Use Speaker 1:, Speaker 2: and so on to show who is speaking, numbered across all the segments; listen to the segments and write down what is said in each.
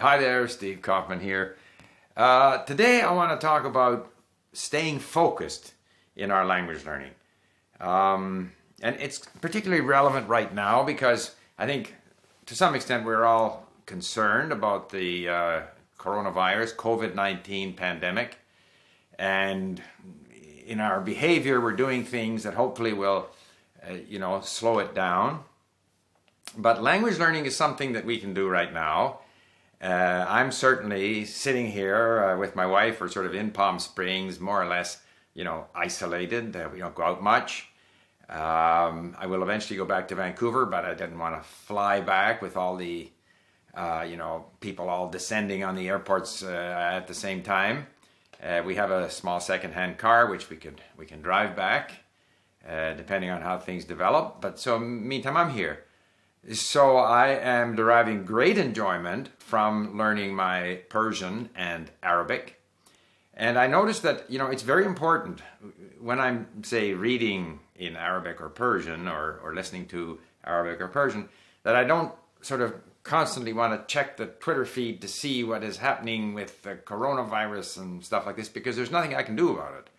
Speaker 1: Hi there, Steve Kaufman here. Today I want to talk about staying focused in our language learning. And it's particularly relevant right now because I think to some extent we're all concerned about the coronavirus, COVID-19 pandemic. And in our behavior, we're doing things that hopefully will, slow it down. But language learning is something that we can do right now. I'm certainly sitting here with my wife. We're sort of in Palm Springs, more or less, isolated. We don't go out much. I will eventually go back to Vancouver, but I didn't want to fly back with all the, people all descending on the airports at the same time. We have a small second-hand car, which we can drive back, depending on how things develop. But so meantime, I'm here. So I am deriving great enjoyment from learning my Persian and Arabic. And I noticed that, it's very important when I'm, say, reading in Arabic or Persian or listening to Arabic or Persian, that I don't sort of constantly want to check the Twitter feed to see what is happening with the coronavirus and stuff like this, because there's nothing I can do about it.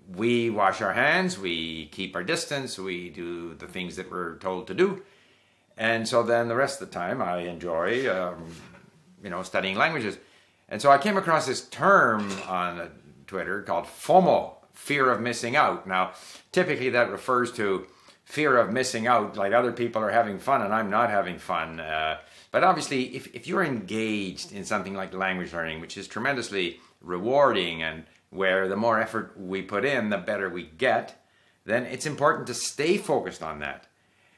Speaker 1: We wash our hands, we keep our distance, we do the things that we're told to do. And so then the rest of the time I enjoy, studying languages. And so I came across this term on Twitter called FOMO, fear of missing out. Now, typically that refers to fear of missing out, like other people are having fun and I'm not having fun. But obviously, if you're engaged in something like language learning, which is tremendously rewarding and where the more effort we put in, the better we get, then it's important to stay focused on that.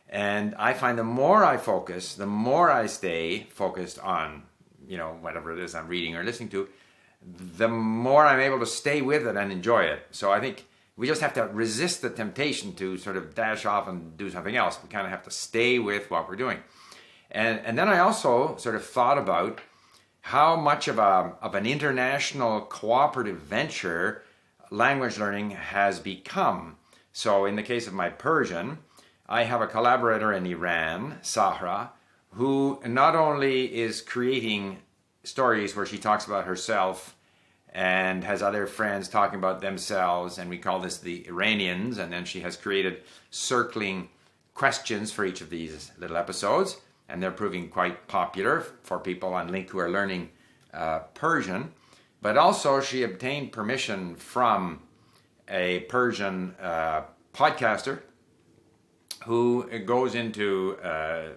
Speaker 1: And I find the more I focus, the more I stay focused on, whatever it is I'm reading or listening to, the more I'm able to stay with it and enjoy it. So I think we just have to resist the temptation to sort of dash off and do something else. We kind of have to stay with what we're doing. And then I also sort of thought about how much of an international cooperative venture language learning has become. So in the case of my Persian, I have a collaborator in Iran, Sahra, who not only is creating stories where she talks about herself and has other friends talking about themselves, and we call this the Iranians, and then she has created circling questions for each of these little episodes, and they're proving quite popular for people on LingQ who are learning Persian. But also she obtained permission from a Persian podcaster who goes into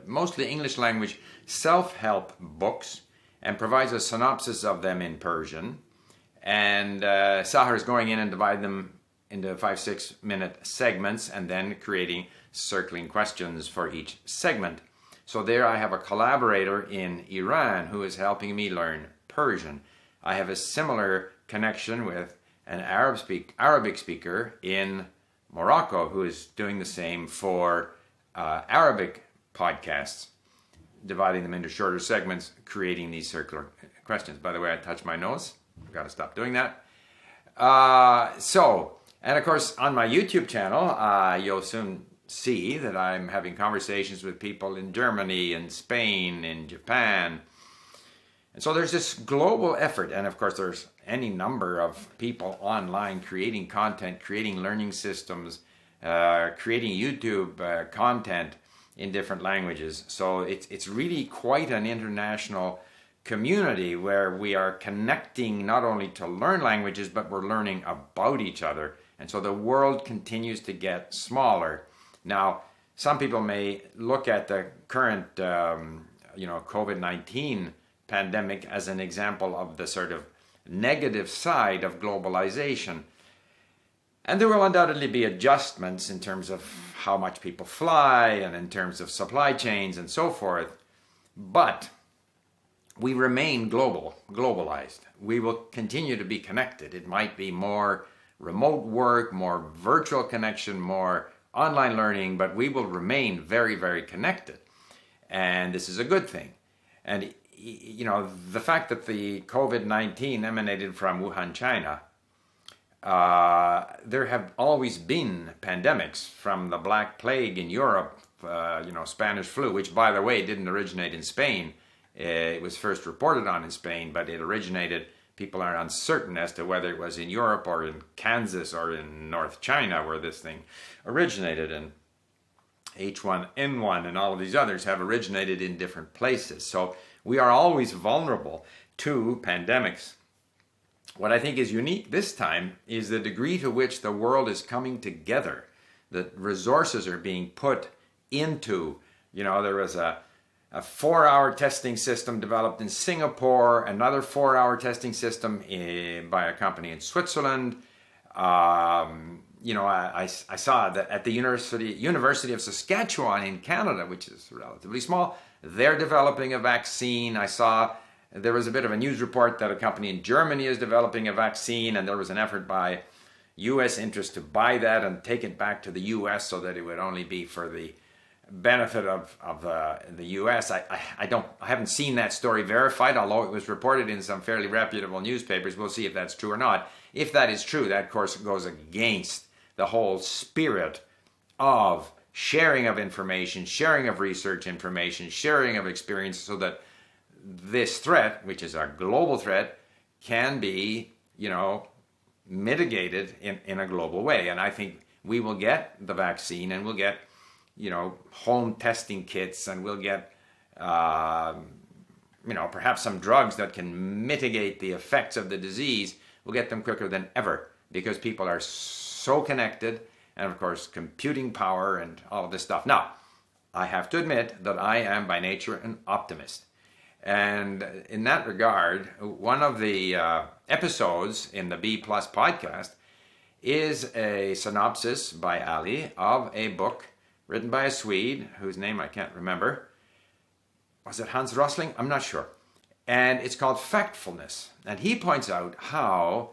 Speaker 1: mostly English language self-help books and provides a synopsis of them in Persian. And Sahar is going in and dividing them into 5-6 minute segments and then creating circling questions for each segment. So there I have a collaborator in Iran who is helping me learn Persian. I have a similar connection with an Arabic speaker in Morocco who is doing the same for Arabic podcasts, dividing them into shorter segments, creating these circular questions. By the way, I touched my nose. I've got to stop doing that. And of course, on my YouTube channel, you'll soon see that I'm having conversations with people in Germany, in Spain, in Japan. And so there's this global effort, and of course there's any number of people online creating content, creating learning systems, creating YouTube content in different languages. So it's really quite an international community where we are connecting not only to learn languages, but we're learning about each other. And so the world continues to get smaller. Now, some people may look at the current, COVID-19 pandemic as an example of the sort of negative side of globalization. And there will undoubtedly be adjustments in terms of how much people fly and in terms of supply chains and so forth. But we remain globalized. We will continue to be connected. It might be more remote work, more virtual connection, more online learning, but we will remain very, very connected. And this is a good thing. And, the fact that the COVID-19 emanated from Wuhan, China, there have always been pandemics, from the Black Plague in Europe, Spanish flu, which, by the way, didn't originate in Spain. It was first reported on in Spain, but it originated, people are uncertain as to whether it was in Europe or in Kansas or in North China where this thing originated. And H1N1 and all of these others have originated in different places. So we are always vulnerable to pandemics. What I think is unique this time is the degree to which the world is coming together. The resources are being put into, there was a 4-hour testing system developed in Singapore, another 4-hour testing system by a company in Switzerland. I saw that at the University of Saskatchewan in Canada, which is relatively small, they're developing a vaccine. I saw there was a bit of a news report that a company in Germany is developing a vaccine, and there was an effort by U.S. interests to buy that and take it back to the U.S. so that it would only be for the benefit of the U.S. I haven't seen that story verified, although it was reported in some fairly reputable newspapers. We'll see if that's true or not. If that is true, that of course goes against the whole spirit of sharing of information, sharing of research information, sharing of experience, so that this threat, which is a global threat, can be, mitigated in a global way. And I think we will get the vaccine, and we'll get, home testing kits, and we'll get, perhaps some drugs that can mitigate the effects of the disease. We'll get them quicker than ever because people are so connected, and of course computing power and all of this stuff. Now, I have to admit that I am by nature an optimist. And in that regard, one of the episodes in the B Plus podcast is a synopsis by Ali of a book written by a Swede whose name I can't remember. Was it Hans Rosling? I'm not sure. And it's called Factfulness. And he points out how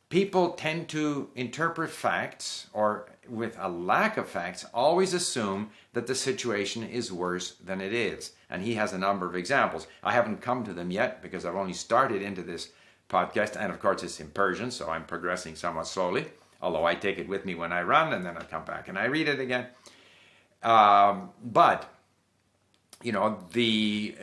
Speaker 1: people tend to interpret facts, or with a lack of facts, always assume that the situation is worse than it is. And he has a number of examples. I haven't come to them yet because I've only started into this podcast, and of course it's in Persian, so I'm progressing somewhat slowly, although I take it with me when I run, and then I come back and I read it again. But the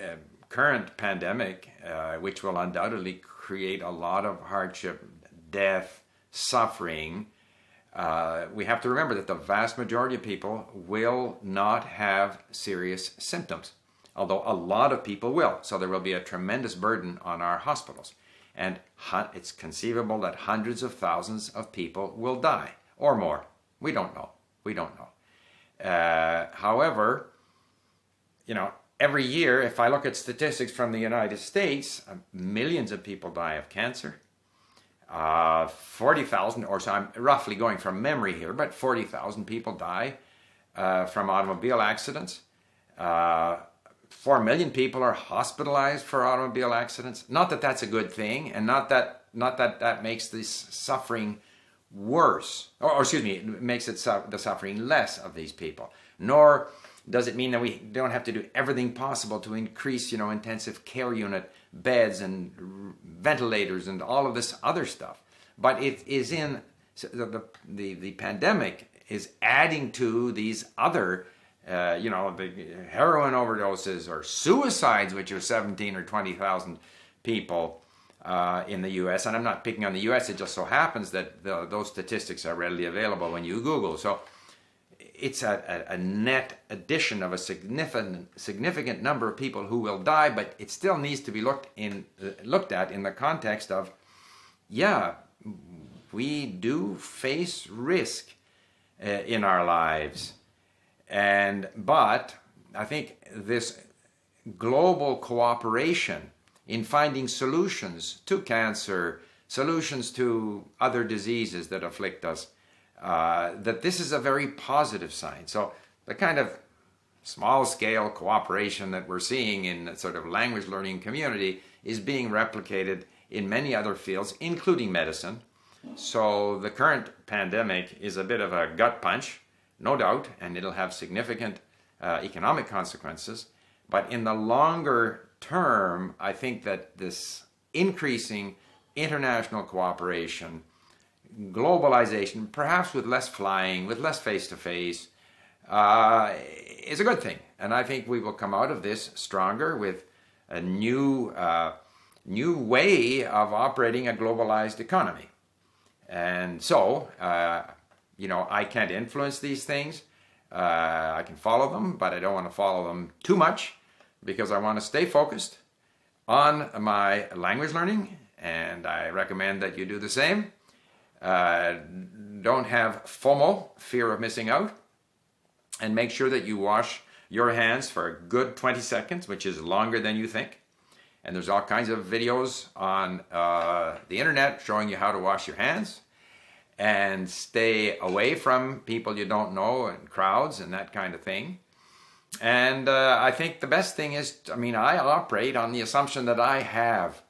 Speaker 1: current pandemic, which will undoubtedly create a lot of hardship, death, suffering, we have to remember that the vast majority of people will not have serious symptoms, although a lot of people will. So there will be a tremendous burden on our hospitals. And it's conceivable that hundreds of thousands of people will die or more. We don't know. However, every year, if I look at statistics from the United States, millions of people die of cancer. 40,000 or so, I'm roughly going from memory here, but 40,000 people die from automobile accidents. 4 million people are hospitalized for automobile accidents. Not that that's a good thing, and not that that makes this suffering worse, or excuse me, it makes it the suffering less of these people. Nor does it mean that we don't have to do everything possible to increase, intensive care unit beds and ventilators and all of this other stuff. But it is in the pandemic is adding to these other, the heroin overdoses or suicides, which are 17 or 20,000 people in the U.S. And I'm not picking on the U.S. It just so happens that those statistics are readily available when you Google. So it's a net addition of a significant number of people who will die, but it still needs to be looked at in the context of, we do face risk in our lives, but I think this global cooperation in finding solutions to cancer, solutions to other diseases that afflict us, that this is a very positive sign. So the kind of small-scale cooperation that we're seeing in the sort of language learning community is being replicated in many other fields, including medicine. So the current pandemic is a bit of a gut punch, no doubt, and it'll have significant economic consequences. But in the longer term, I think that this increasing international cooperation, globalization, perhaps with less flying, with less face-to-face, is a good thing. And I think we will come out of this stronger with a new way of operating a globalized economy. And so, I can't influence these things. I can follow them, but I don't want to follow them too much because I want to stay focused on my language learning, and I recommend that you do the same. Don't have FOMO, fear of missing out, and make sure that you wash your hands for a good 20 seconds, which is longer than you think. And there's all kinds of videos on the internet showing you how to wash your hands. And stay away from people you don't know and crowds and that kind of thing. And I think the best thing is, I operate on the assumption that I have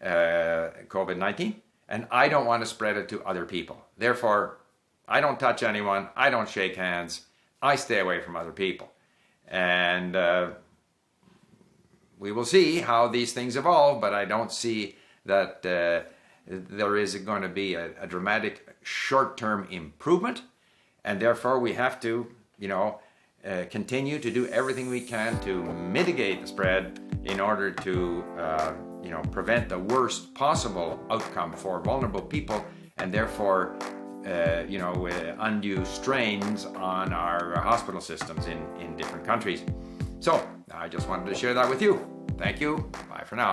Speaker 1: COVID-19 and I don't want to spread it to other people. Therefore, I don't touch anyone, I don't shake hands, I stay away from other people. And we will see how these things evolve, but I don't see that there is going to be a dramatic short-term improvement, and therefore we have to, continue to do everything we can to mitigate the spread in order to, prevent the worst possible outcome for vulnerable people, and therefore, undue strains on our hospital systems in different countries. So I just wanted to share that with you. Thank you. Bye for now.